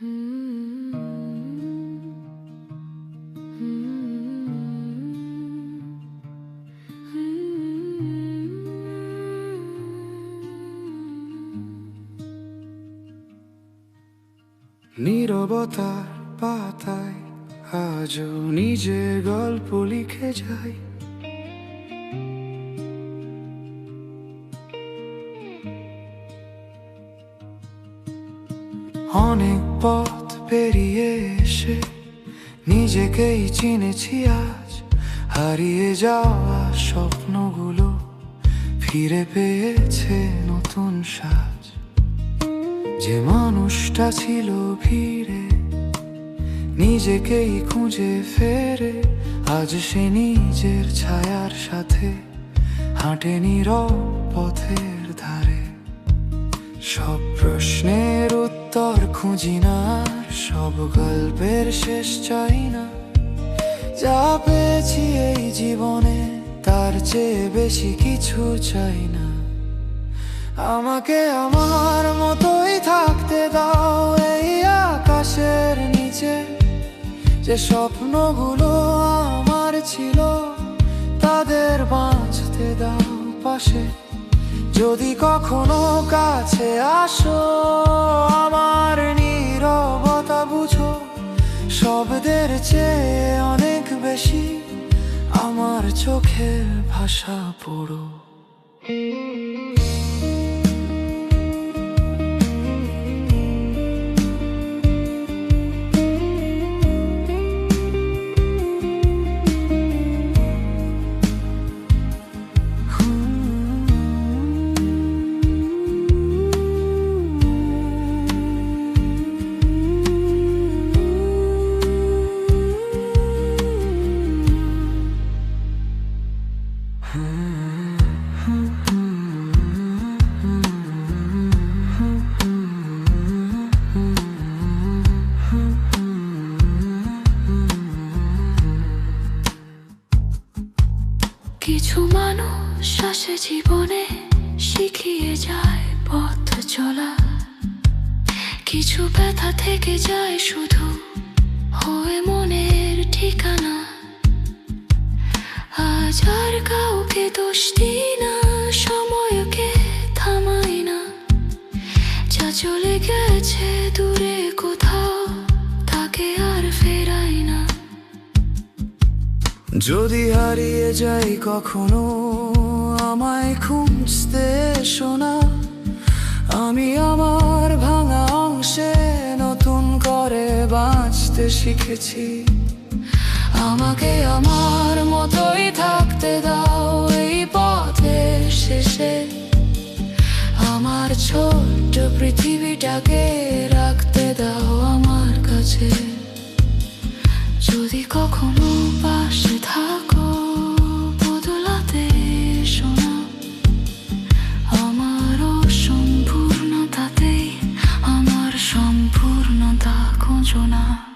নীরবতার পাতায় আজও নিজের গল্প লিখে যাই। অনেক পথ পেরিয়ে এসে নিজেকেই চিনেছি আজ। হারিয়ে যাওয়া স্বপ্নগুলো ফিরে পেয়েছে নতুন সাজ। যে মানুষটা ছিল ভিড়ে নিজেকেই খুঁজে ফেরে, আজ সে নিজের ছায়ার সাথে হাঁটে নীরব পথের ধারে। সব প্রশ্নের উত্তর খুঁজি না, সব গল্পের শেষ চাই না। যা পেয়েছি এই জীবনে তার চেয়ে বেশি কিছু চাই না। আমাকে আমার মতোই থাকতে দাও এই আকাশের নিচে। যে স্বপ্নগুলো আমার ছিল তাদের বাঁচতে দাও পাশে। যদি কখনো কাছে আসো আমার নীরবতা বুঝো, শব্দের চেয়ে অনেক বেশি আমার চোখের ভাষা পড়ো। কিছু মানুষ আসে জীবনে শিখিয়ে যায় পথ চলা। কিছু ব্যথা থেকে যায় শুধু হয়ে মনের ঠিকানা। আজ আর কাউকে দোষ দিই না, সময়কে থামাই না। যা চলে গেছে দূরে কোথাও তাকে আর ফেরাই না। যদি হারিয়ে যাই কখনো আমায় খুঁজতে এসো না। আমি আমার ভাঙা অংশে নতুন করে বাঁচতে শিখেছি। আমাকে আমার মতোই থাকতে দাও এই পথের শেষে। আমার ছোট্ট পৃথিবীটাকে রাখতে দাও আমার কাছে। যদি কখনো পাশে থাকো বদলাতে এসো না। আমার অসম্পূর্ণতাতেই আমার সম্পূর্ণতা খোঁজো না।